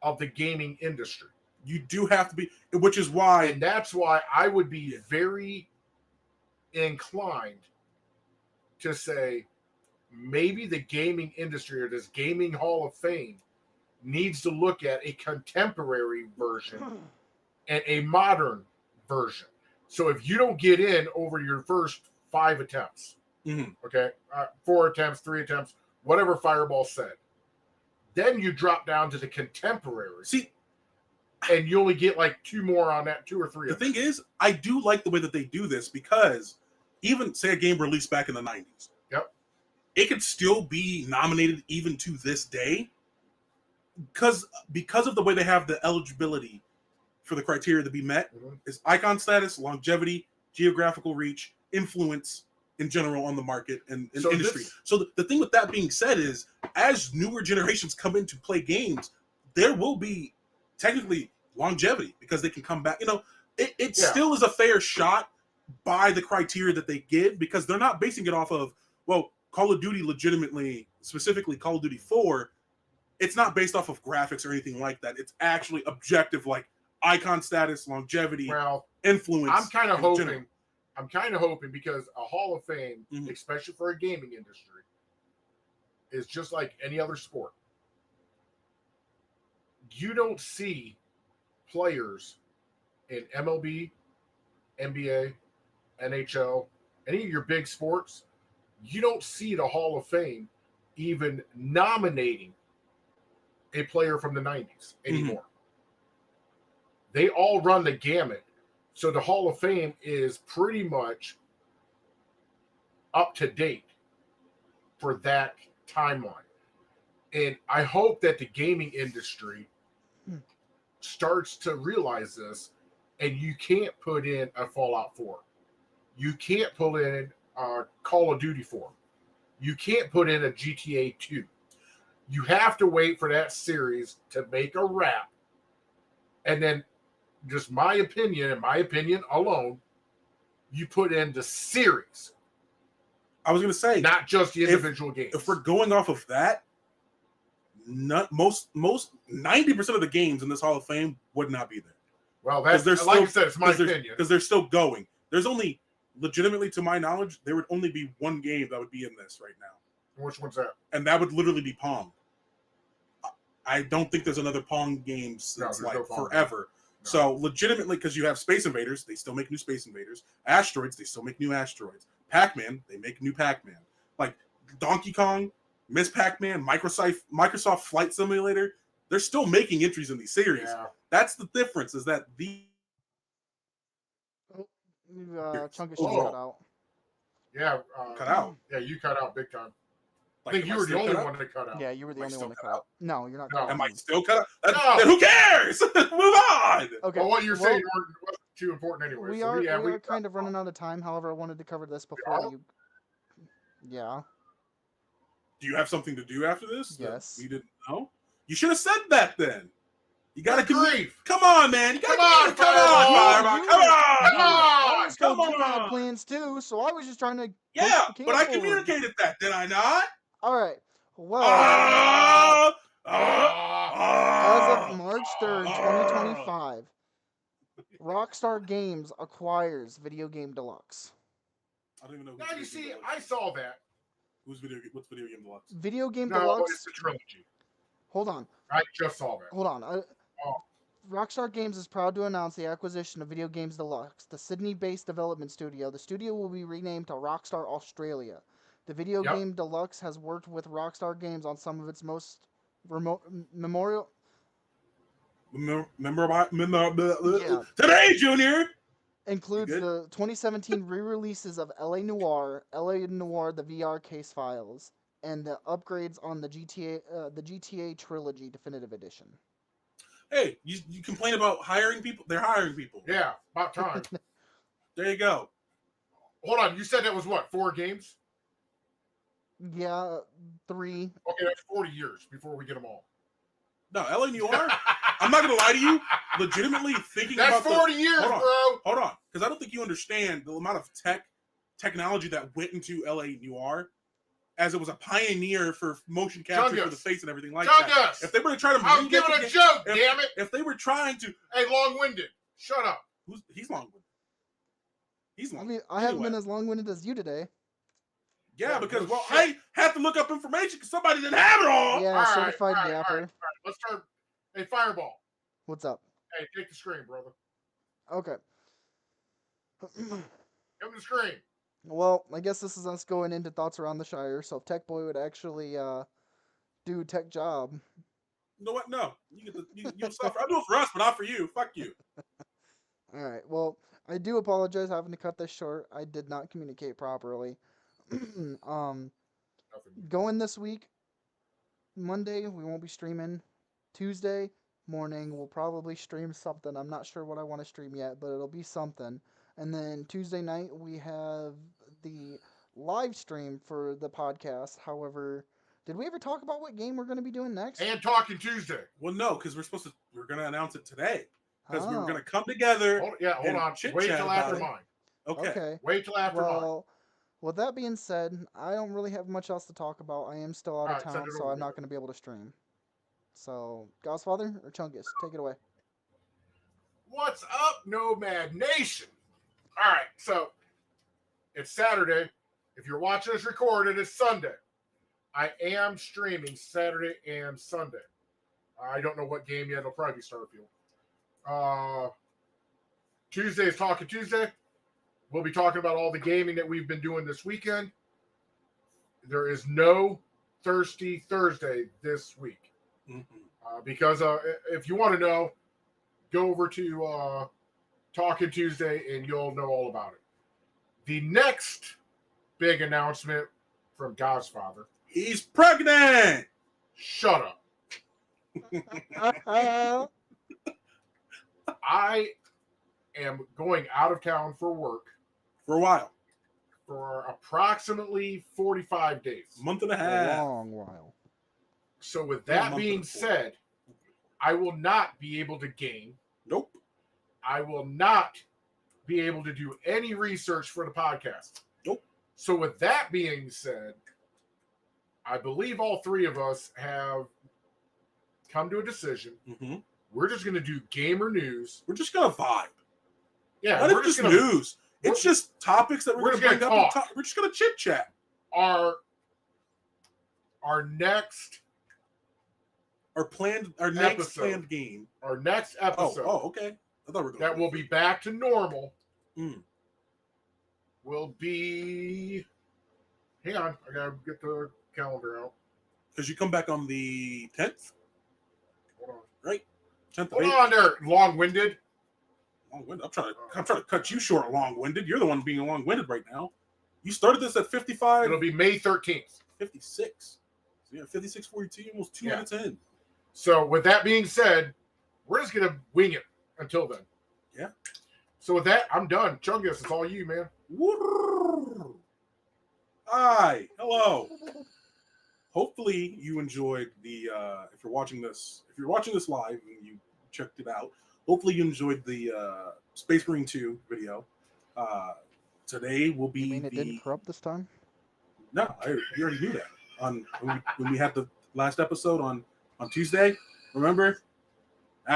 of the gaming industry. You do have to be, which is why. And that's why I would be very inclined to say maybe the gaming industry or this gaming Hall of Fame needs to look at a contemporary version and a modern version. So if you don't get in over your first 5 attempts, okay, 4 attempts, 3 attempts, whatever Fireball said, then you drop down to the contemporary. See, and you only get like 2 more on that, 2 or 3. The thing is, I do like the way that they do this, because even say a game released back in the 90s, it could still be nominated even to this day because of the way they have the eligibility for the criteria to be met is icon status, longevity, geographical reach, influence in general on the market and industry. So the thing with that being said is, as newer generations come in to play games, there will be technically longevity because they can come back. You know, it still is a fair shot by the criteria that they give, because they're not basing it off of, well, Call of Duty legitimately, specifically Call of Duty 4, it's not based off of graphics or anything like that. It's actually objective, like icon status, longevity, influence. I'm kind of hoping I'm kind of hoping because a Hall of Fame, Mhm. especially for a gaming industry, is just like any other sport. You don't see players in MLB, NBA, NHL, any of your big sports. You don't see the Hall of Fame even nominating a player from the 90s anymore. They all run the gamut. So the Hall of Fame is pretty much up to date for that timeline. And I hope that the gaming industry starts to realize this, and you can't put in a Fallout 4. You can't put in a Call of Duty 4. You can't put in a GTA 2. You have to wait for that series to make a wrap. And then, just my opinion, and my opinion alone, you put in the series. I was going to say, not just the individual games. If we're going off of that, most 90% of the games in this Hall of Fame would not be there. Well, that's like I said, it's my opinion. Because they're still going. There's only, legitimately to my knowledge, there would only be one game that would be in this right now. Which one's that? And that would literally be Pong. I don't think there's another Pong game since forever. No. So legitimately, because you have Space Invaders, they still make new Space Invaders. Asteroids, they still make new Asteroids. Pac-Man, they make new Pac-Man. Like Donkey Kong, Miss Pac-Man, Microsoft Flight Simulator, they're still making entries in these series. Yeah. That's the difference, is that the Chungus cut out. Yeah. Cut out? Yeah, you cut out big time. Like, I think you were the only one that cut out. Yeah, you were the only one that cut out. No, you're not. No. Am I still cut out? No. Then who cares? Move on. Okay. Well, what you're saying wasn't too important anyway. We are kind of running out of time. However, I wanted to cover this before you. Yeah. Do you have something to do after this? Yes. You didn't know? You should have said that then. You gotta grief. Come on, man. You gotta come on. You had plans too, so I was just trying to. Yeah, but I communicated that, did I not? All right. Well, as of March 3rd, 2025, Rockstar Games acquires Video Game Deluxe. I don't even know. Now you see, I saw that. What's Video Game Deluxe? Video Game Deluxe. It's the trilogy. Hold on. I just saw that. Hold on. Rockstar Games is proud to announce the acquisition of Video Games Deluxe, the Sydney-based development studio. The studio will be renamed to Rockstar Australia. The Video Game Deluxe has worked with Rockstar Games on some of its most memorable. Today, Junior! Includes the 2017 re-releases of LA Noire, the VR Case Files, and the upgrades on the GTA Trilogy Definitive Edition. Hey, you complain about hiring people? They're hiring people. Yeah, about time. There you go. Hold on, you said that was what, 4 games? Yeah, 3. Okay, that's 40 years before we get them all. No, LA Noire, I'm not going to lie to you, legitimately thinking that's about 40 years, bro! Hold on, because I don't think you understand the amount of technology that went into LA Noire, as it was a pioneer for motion capture for the face and everything like that. If they were trying to... I'm giving a joke, damn it! If they were trying to... Hey, long-winded, shut up. He's long-winded. I mean, I haven't been as long-winded as you today. Yeah, because, I have to look up information because somebody didn't have it all. Yeah, certified yapper. All right. Let's start. Hey, Fireball. What's up? Hey, take the screen, brother. Okay. Give him the screen. Well, I guess this is us going into thoughts around the Shire. So if Tech Boy would actually do tech job. You know what? No. You suffer. I'll do it for us, but not for you. Fuck you. All right. Well, I do apologize having to cut this short. I did not communicate properly. Going this week, Monday, we won't be streaming. Tuesday morning, we'll probably stream something. I'm not sure what I want to stream yet, but it'll be something. And then Tuesday night, we have the live stream for the podcast. However, did we ever talk about what game we're going to be doing next? And Talking Tuesday. Well, no, because we're going to announce it today. Because we were going to come together. Hold on. Wait till after mine. Okay. Wait till after mine. With that being said, I don't really have much else to talk about. I am still out of town, so I'm not going to be able to stream. So, Godfather or Chungus, take it away. What's up, Nomad Nation? All right, so It's Saturday. If you're watching us recorded, it's Sunday. I am streaming Saturday and Sunday. I don't know what game yet. It'll probably be Starfield. Tuesday is Talking Tuesday. We'll be talking about all the gaming that we've been doing this weekend. There is no Thirsty Thursday this week. Because if you want to know, go over to Talking Tuesday and you'll know all about it. The next big announcement from God's Father. He's pregnant! Shut up. I am going out of town for work. For a while. For approximately 45 days. Month and a half. A long while. So with that being said, I will not be able to game. Nope. I will not be able to do any research for the podcast. Nope. So with that being said, I believe all three of us have come to a decision. Mm-hmm. We're just going to do gamer news. We're just going to vibe. Yeah, Not we're just gonna, news. It's just topics that we're going to bring up. We're just going to chit chat. Our next planned game. Our next episode. Oh, okay. I thought we were going that will be back to normal. Mm. Will be. Hang on, I gotta get the calendar out. Because you come back on the 10th, Hold on. right? 10th. Hold on there, long-winded. Long-winded. I'm trying to cut you short. Long-winded. You're the one being long-winded right now. You started this at 55. It'll be May 13th. 56. So yeah, 56:42, almost 2 minutes in. So with that being said, we're just gonna wing it until then. Yeah. So with that, I'm done. Chungus, it's all you, man. Hi. Hello. Hopefully you enjoyed the if you're watching this live and you checked it out, hopefully you enjoyed the Space Marine 2 video. Today will be You mean it didn't corrupt this time? No, you already knew that. When we had the last episode on Tuesday, remember?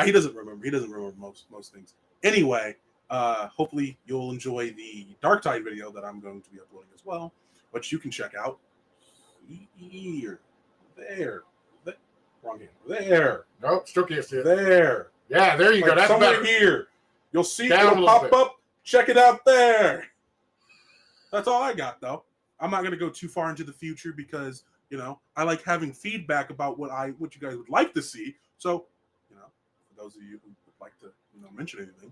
He doesn't remember. He doesn't remember most things. Anyway, hopefully you'll enjoy the Dark Tide video that I'm going to be uploading as well, which you can check out here. There. Wrong hand. There. Nope, still can't see it. There. Yeah, there you go. That's somewhere better. Here. You'll see Down it'll pop up. Check it out there. That's all I got, though. I'm not going to go too far into the future because, I like having feedback about what you guys would like to see. So, for those of you who would like to, mention anything,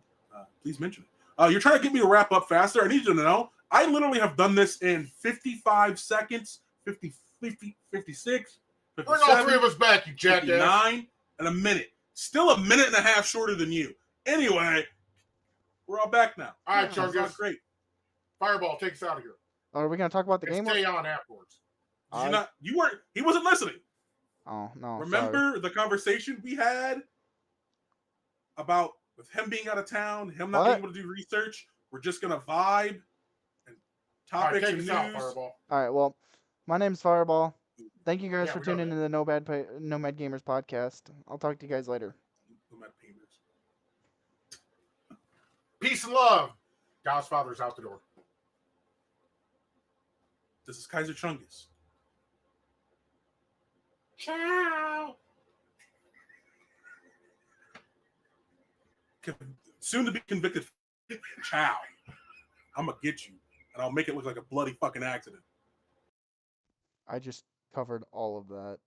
please mention it. You're trying to get me to wrap up faster. I need you to know I literally have done this in 55 seconds, 50, 56, 57, Bring all three of us back, you jackass. 59, and a minute. Still a minute and a half shorter than you. Anyway, we're all back now. All right, Chungus. Great. Fireball, take us out of here. Are we going to talk about the game? Stay on afterwards. He wasn't listening. Oh, no. Remember the conversation we had about with him being out of town, him not being able to do research? We're just going to vibe and topics and news. Fireball. All right, well, my name's Fireball. Thank you guys for tuning into the Nomad Gamers podcast. I'll talk to you guys later. Nomad Gamers. Peace and love. God's Father's out the door. This is Kaiser Chungus. Ciao. Soon to be convicted. Ciao. I'm going to get you, and I'll make it look like a bloody fucking accident. I just covered all of that.